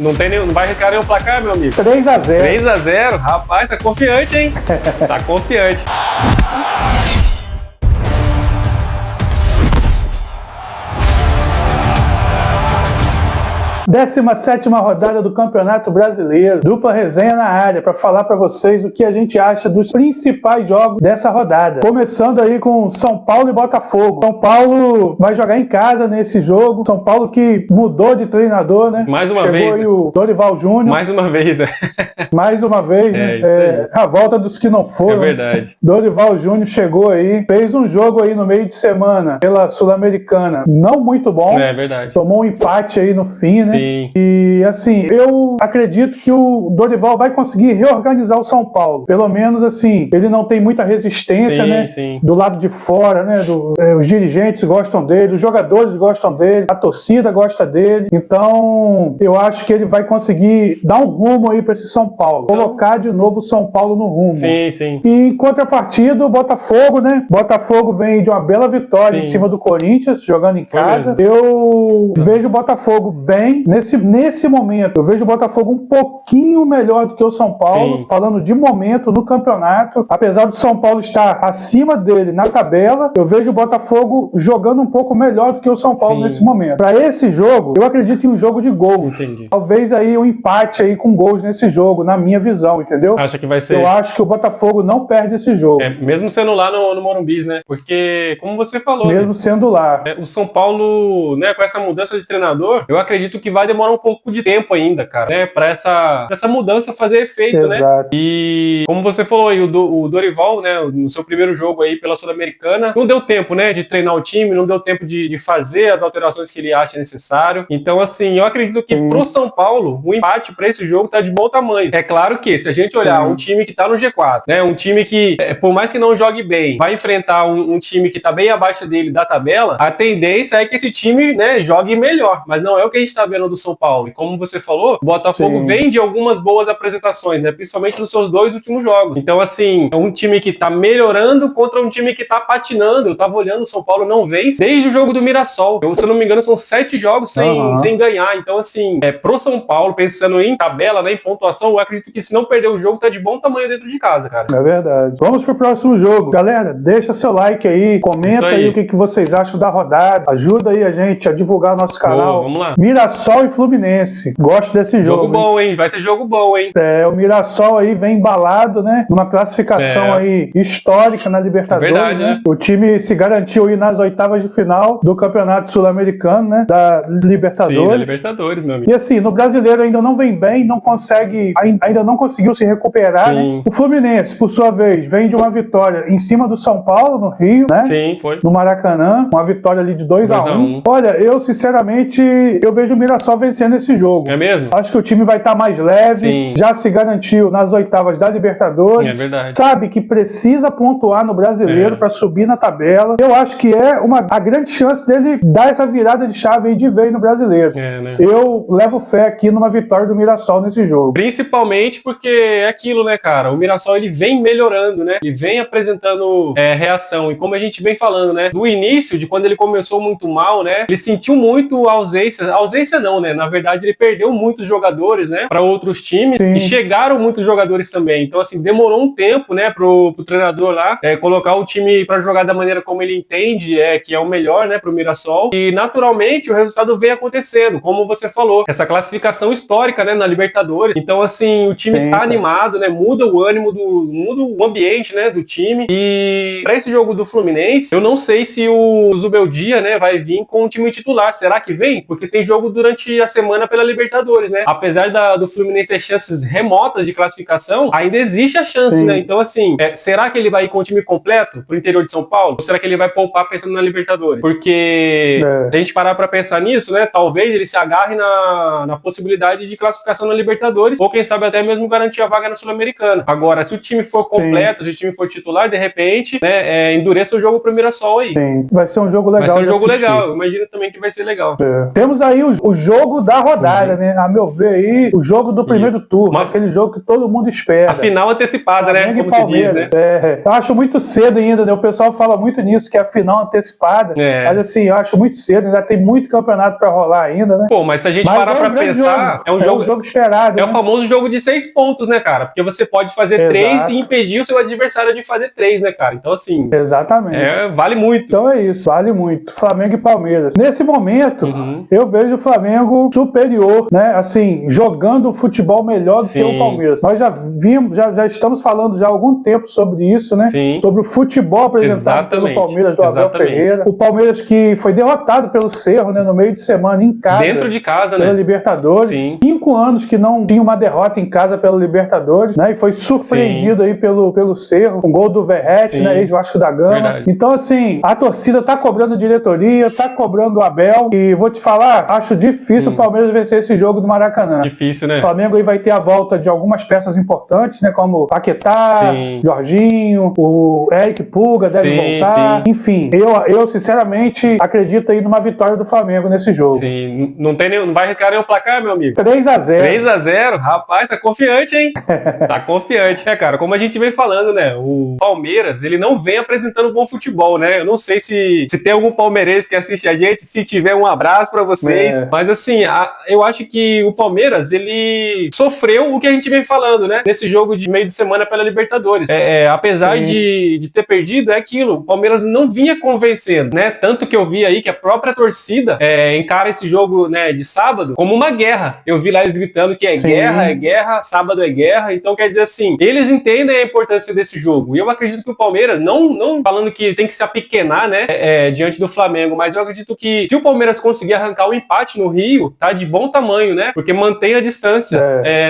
Não tem nenhum, não vai arriscar nenhum placar, meu amigo? 3-0. 3-0? Rapaz, tá confiante, hein? Tá confiante. 17ª rodada do Campeonato Brasileiro, dupla resenha na área para falar para vocês o que a gente acha dos principais jogos dessa rodada. Começando aí com São Paulo e Botafogo. São Paulo vai jogar em casa nesse jogo. São Paulo que mudou de treinador, né? Mais uma Chegou vez, aí né? o Dorival Júnior. Mais uma vez, né? Mais uma vez, né? Isso aí. A volta dos que não foram. É verdade. Dorival Júnior chegou aí, fez um jogo aí no meio de semana pela Sul-Americana, não muito bom. É verdade. Tomou um empate aí no fim, né? Sim. E assim, eu acredito que o Dorival vai conseguir reorganizar o São Paulo. Pelo menos assim, ele não tem muita resistência, Sim, né? sim. Do lado de fora, né? Os dirigentes gostam dele, os jogadores gostam dele, a torcida gosta dele. Então, eu acho que ele vai conseguir dar um rumo aí para esse São Paulo. Colocar de novo o São Paulo no rumo. Sim, sim. E em contrapartida, o Botafogo, né? Botafogo vem de uma bela vitória em cima do Corinthians, jogando em casa. Eu vejo o Botafogo bem. Nesse momento, eu vejo o Botafogo um pouquinho melhor do que o São Paulo, Sim. falando de momento no campeonato. Apesar do São Paulo estar acima dele na tabela, eu vejo o Botafogo jogando um pouco melhor do que o São Paulo Sim. nesse momento. Para esse jogo, eu acredito em um jogo de gols. Entendi. Talvez aí um empate aí com gols nesse jogo, na minha visão, entendeu? Acha que vai ser... Eu acho que o Botafogo não perde esse jogo. mesmo sendo lá no Morumbi, né? Porque, como você falou, Mesmo né? sendo lá. O São Paulo, né, com essa mudança de treinador, eu acredito que vai demorar um pouco de tempo ainda, cara, né, pra essa mudança fazer efeito, né? Exato. E, como você falou aí, o Dorival, né, no seu primeiro jogo aí pela Sul-Americana, não deu tempo, né, de treinar o time, não deu tempo de fazer as alterações que ele acha necessário. Então, assim, eu acredito que pro São Paulo, o empate pra esse jogo tá de bom tamanho. É claro que, se a gente olhar um time que tá no G4, né, um time que, por mais que não jogue bem, vai enfrentar um time que tá bem abaixo dele da tabela, a tendência é que esse time, né, jogue melhor, mas não é o que a gente tá vendo do São Paulo. E como você falou, o Botafogo vem de algumas boas apresentações, né, principalmente nos seus 2 últimos jogos. Então, assim, é um time que tá melhorando contra um time que tá patinando. Eu tava olhando, o São Paulo não vence desde o jogo do Mirassol. Se eu não me engano, são 7 jogos sem ganhar. Então, assim, pro São Paulo, pensando em tabela, né, em pontuação, eu acredito que se não perder o jogo, tá de bom tamanho dentro de casa, cara. É verdade. Vamos pro próximo jogo. Galera, deixa seu like aí, comenta aí o que vocês acham da rodada. Ajuda aí a gente a divulgar o nosso canal. Vamos lá. Mirassol e Fluminense. Gosto desse jogo. Jogo bom, hein? Vai ser jogo bom, hein? O Mirassol aí vem embalado, né? Numa classificação aí histórica na Libertadores, Verdade, né? O time se garantiu aí nas oitavas de final do Campeonato Sul-Americano, né? Da Libertadores. Sim, da Libertadores, meu amigo. E assim, no Brasileiro ainda não vem bem, não consegue, ainda não conseguiu se recuperar, né? O Fluminense, por sua vez, vem de uma vitória em cima do São Paulo, no Rio, né? Sim, foi. No Maracanã, uma vitória ali de 2-1. Olha, eu sinceramente, eu vejo o Mirassol vencendo esse jogo. É mesmo? Acho que o time vai estar mais leve, Sim. já se garantiu nas oitavas da Libertadores. É verdade. Sabe que precisa pontuar no Brasileiro para subir na tabela. Eu acho que é a grande chance dele dar essa virada de chave aí de vez no Brasileiro. Né? Eu levo fé aqui numa vitória do Mirassol nesse jogo. Principalmente porque é aquilo, né, cara? O Mirassol, ele vem melhorando, né? Ele vem apresentando reação. E como a gente vem falando, né? Do início, de quando ele começou muito mal, né? Ele sentiu muito ausência. Ausência não, né? Na verdade, ele perdeu muitos jogadores, né? Para outros times. Sim. E chegaram muitos jogadores também. Então, assim, demorou um tempo, né? Pro treinador lá colocar o time para jogar da maneira como ele entende, que é o melhor, né? Pro Mirassol. E, naturalmente, o resultado vem acontecendo. Como você falou, essa classificação histórica, né? Na Libertadores. Então, assim, o time tá animado, né? Muda o ânimo, muda o ambiente, né? Do time. E para esse jogo do Fluminense, eu não sei se o Zubeldia, né? Vai vir com o time titular. Será que vem? Porque tem jogo durante a semana pela Libertadores, né? Apesar do Fluminense ter chances remotas de classificação, ainda existe a chance, né? Então, assim, será que ele vai ir com o time completo pro interior de São Paulo? Ou será que ele vai poupar pensando na Libertadores? Porque se a gente parar pra pensar nisso, né? Talvez ele se agarre na possibilidade de classificação na Libertadores, ou quem sabe até mesmo garantir a vaga na Sul-Americana. Agora, se o time for completo, se o time for titular, de repente, né? Endureça o jogo pro Mirassol aí. Sim, vai ser um jogo legal. Vai ser um jogo legal. Eu imagino também que vai ser legal. Temos aí o jogo jogo da rodada, né? A meu ver aí, o jogo do primeiro turno, aquele jogo que todo mundo espera. A final antecipada, né? Como se diz, né? Eu acho muito cedo ainda, né? O pessoal fala muito nisso, que é a final antecipada. Mas assim, eu acho muito cedo, ainda tem muito campeonato pra rolar ainda, né? Pô, mas se a gente parar pra pensar, é um jogo esperado. É o famoso jogo de 6 pontos, né, cara? Porque você pode fazer 3 e impedir o seu adversário de fazer 3, né, cara? Então, assim... Exatamente. Vale muito. Então é isso, vale muito. Flamengo e Palmeiras. Nesse momento, eu vejo o Flamengo superior, né? Assim, jogando um futebol melhor do que o Palmeiras. Nós já vimos, já estamos falando já há algum tempo sobre isso, né? Sim. Sobre o futebol apresentado pelo Palmeiras do Abel Ferreira. O Palmeiras que foi derrotado pelo Cerro, né? No meio de semana, em casa. Dentro de casa, pela né? Libertadores. Sim. 5 anos que não tinha uma derrota em casa pela Libertadores, né? E foi surpreendido aí pelo Cerro, com gol do Verratti, né? Ex-Vasco da Gama. Verdade. Então, assim, a torcida tá cobrando diretoria, tá cobrando o Abel. E vou te falar, acho difícil o Palmeiras vencer esse jogo do Maracanã. Difícil, né? O Flamengo aí vai ter a volta de algumas peças importantes, né? Como Paquetá, Jorginho, o Eric Pulga deve voltar. Enfim, eu sinceramente acredito aí numa vitória do Flamengo nesse jogo. Sim, não vai arriscar nenhum placar, meu amigo? 3-0. 3-0, rapaz, tá confiante, hein? Tá confiante, né, cara? Como a gente vem falando, né? O Palmeiras, ele não vem apresentando bom futebol, né? Eu não sei se tem algum palmeirense que assiste a gente, se tiver um abraço pra vocês. Mas assim, eu acho que o Palmeiras, ele sofreu o que a gente vem falando, né? Nesse jogo de meio de semana pela Libertadores. Apesar de ter perdido, é aquilo. O Palmeiras não vinha convencendo, né? Tanto que eu vi aí que a própria torcida encara esse jogo, né, de sábado como uma guerra. Eu vi lá eles gritando que é guerra, sábado é guerra. Então, quer dizer assim, eles entendem a importância desse jogo. E eu acredito que o Palmeiras, não falando que tem que se apequenar, né, diante do Flamengo, mas eu acredito que se o Palmeiras conseguir arrancar o empate no Rio, tá de bom tamanho, né? Porque mantém a distância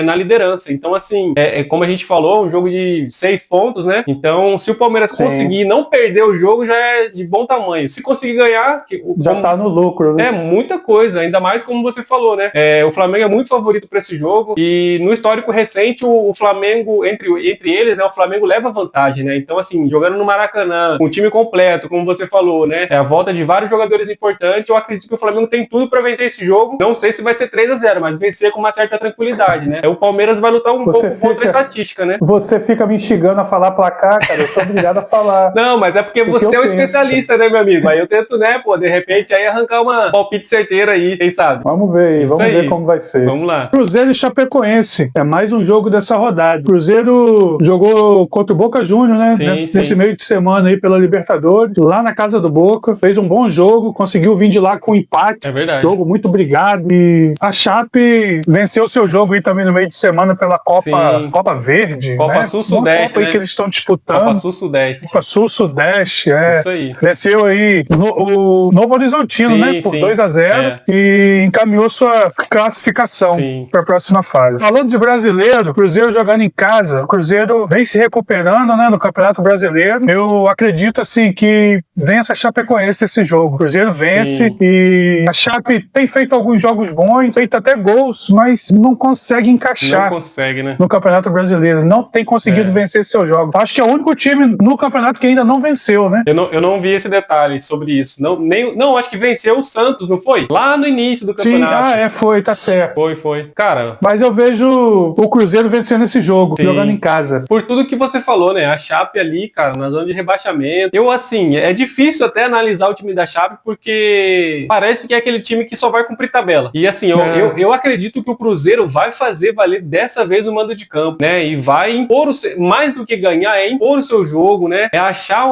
na liderança. Então, assim, como a gente falou, um jogo de 6 pontos, né? Então, se o Palmeiras conseguir não perder o jogo, já é de bom tamanho. Se conseguir ganhar... Já tá no lucro, né? É muita coisa, ainda mais como você falou, né? O Flamengo é muito favorito para esse jogo e no histórico recente o Flamengo, entre eles, né? O Flamengo leva vantagem, né? Então, assim, jogando no Maracanã, com o time completo, como você falou, né? A volta de vários jogadores importantes, eu acredito que o Flamengo tem tudo para vencer esse jogo. Não sei se vai ser 3-0, mas vencer com uma certa tranquilidade, né? O Palmeiras vai lutar um pouco contra a estatística, né? Você fica me instigando a falar placar, cara. Eu sou obrigado a falar. Não, mas é porque você é um especialista, né, meu amigo? Aí eu tento, né, pô, de repente, aí arrancar uma palpite certeira aí, quem sabe? Vamos ver, vamos ver como vai ser. Vamos lá. Cruzeiro e Chapecoense. É mais um jogo dessa rodada. Cruzeiro jogou contra o Boca Juniors, né? Nesse meio de semana aí pela Libertadores, lá na casa do Boca. Fez um bom jogo, conseguiu vir de lá com empate. É verdade. Jogo muito brigado. E a Chape venceu o seu jogo aí também no meio de semana pela Copa Verde. Copa né? Sul-Sudeste, Copa aí né? que eles estão disputando. Copa Sul-Sudeste. Copa Sul-Sudeste, Isso aí. Venceu aí o Novo Horizontino, né? Por 2-0 e encaminhou sua classificação para a próxima fase. Falando de brasileiro, Cruzeiro jogando em casa, o Cruzeiro vem se recuperando, né, no Campeonato Brasileiro. Eu acredito, assim, que vença a Chapecoense esse jogo. O Cruzeiro vence e a Chape tem feito alguns jogos bons, feito até gols, mas não consegue encaixar. Não consegue, né? No Campeonato Brasileiro. Não tem conseguido vencer seus jogos. Acho que é o único time no campeonato que ainda não venceu, né? Eu não vi esse detalhe sobre isso. Não, acho que venceu o Santos, não foi? Lá no início do campeonato. Sim, foi, tá certo. Foi. Cara... Mas eu vejo o Cruzeiro vencendo esse jogo, jogando em casa. Por tudo que você falou, né? A Chape ali, cara, na zona de rebaixamento. Assim, é difícil até analisar o time da Chape, porque parece que é aquele time que só vai cumprir tabela. E assim, eu acredito que o Cruzeiro vai fazer valer dessa vez o mando de campo, né? E vai impor mais do que ganhar, é impor o seu jogo, né? É achar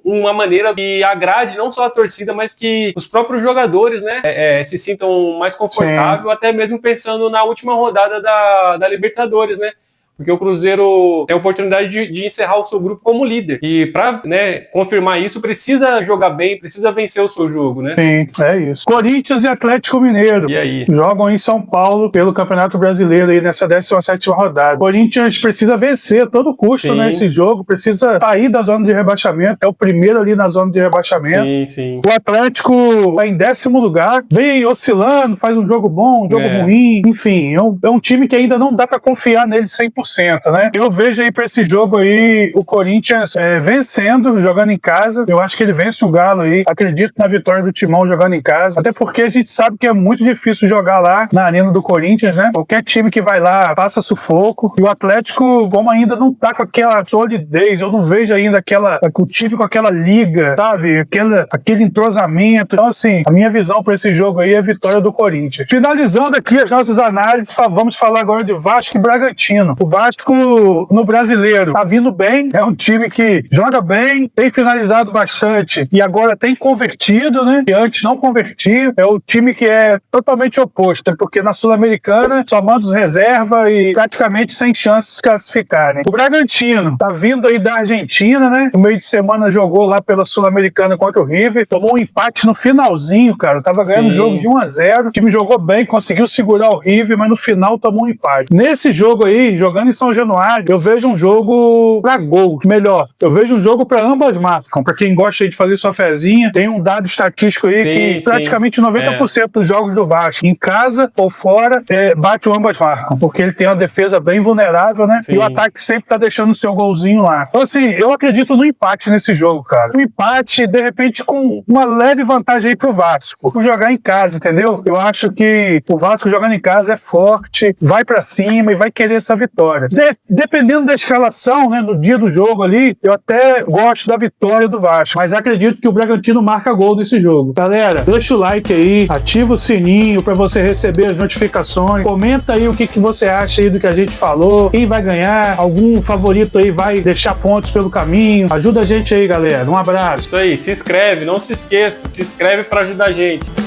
uma maneira que agrade não só a torcida, mas que os próprios jogadores, né? Se sintam mais confortáveis, até mesmo pensando na última rodada da Libertadores, né? Porque o Cruzeiro tem a oportunidade de encerrar o seu grupo como líder. E para, né, confirmar isso, precisa jogar bem, precisa vencer o seu jogo, né? Sim, é isso. Corinthians e Atlético Mineiro. E aí? Jogam em São Paulo pelo Campeonato Brasileiro aí nessa 17ª rodada. Corinthians precisa vencer a todo custo, né, esse jogo. Precisa sair da zona de rebaixamento. É o primeiro ali na zona de rebaixamento. Sim. O Atlético vai em 10º lugar. Vem oscilando, faz um jogo bom, um jogo ruim. Enfim, é um time que ainda não dá para confiar nele 100%. 100%, né? Eu vejo aí pra esse jogo aí o Corinthians vencendo, jogando em casa. Eu acho que ele vence o Galo aí. Acredito na vitória do Timão jogando em casa. Até porque a gente sabe que é muito difícil jogar lá na arena do Corinthians, né? Qualquer time que vai lá passa sufoco. E o Atlético, como ainda não tá com aquela solidez, eu não vejo ainda o time com aquela liga, sabe? Aquele entrosamento. Então, assim, a minha visão pra esse jogo aí é a vitória do Corinthians. Finalizando aqui as nossas análises, vamos falar agora de Vasco e Bragantino. O Vasco no Brasileiro tá vindo bem, é um time que joga bem, tem finalizado bastante e agora tem convertido, né? E antes não convertia. É o time que é totalmente oposto, porque na Sul-Americana só manda os reserva e praticamente sem chance de se classificarem. O Bragantino tá vindo aí da Argentina, né? No meio de semana jogou lá pela Sul-Americana contra o River, tomou um empate no finalzinho, cara. Tava ganhando o jogo de 1-0. O time jogou bem, conseguiu segurar o River, mas no final tomou um empate. Nesse jogo aí, jogando em São Januário, eu vejo um jogo pra gol. Melhor, eu vejo um jogo pra ambas marcam. Pra quem gosta aí de fazer sua fezinha, tem um dado estatístico aí que praticamente 90% dos jogos do Vasco, em casa ou fora, bate o ambas marcam. Porque ele tem uma defesa bem vulnerável, né? Sim. E o ataque sempre tá deixando o seu golzinho lá. Então, assim, eu acredito no empate nesse jogo, cara. Um empate, de repente, com uma leve vantagem aí pro Vasco. Por jogar em casa, entendeu? Eu acho que o Vasco jogando em casa é forte, vai pra cima e vai querer essa vitória. Dependendo da escalação, né, no dia do jogo ali, eu até gosto da vitória do Vasco, mas acredito que o Bragantino marca gol nesse jogo. Galera, deixa o like aí, ativa o sininho pra você receber as notificações, comenta aí o que você acha aí do que a gente falou, quem vai ganhar, algum favorito aí vai deixar pontos pelo caminho, ajuda a gente aí, galera. Um abraço. Isso aí, se inscreve, não se esqueça, se inscreve pra ajudar a gente.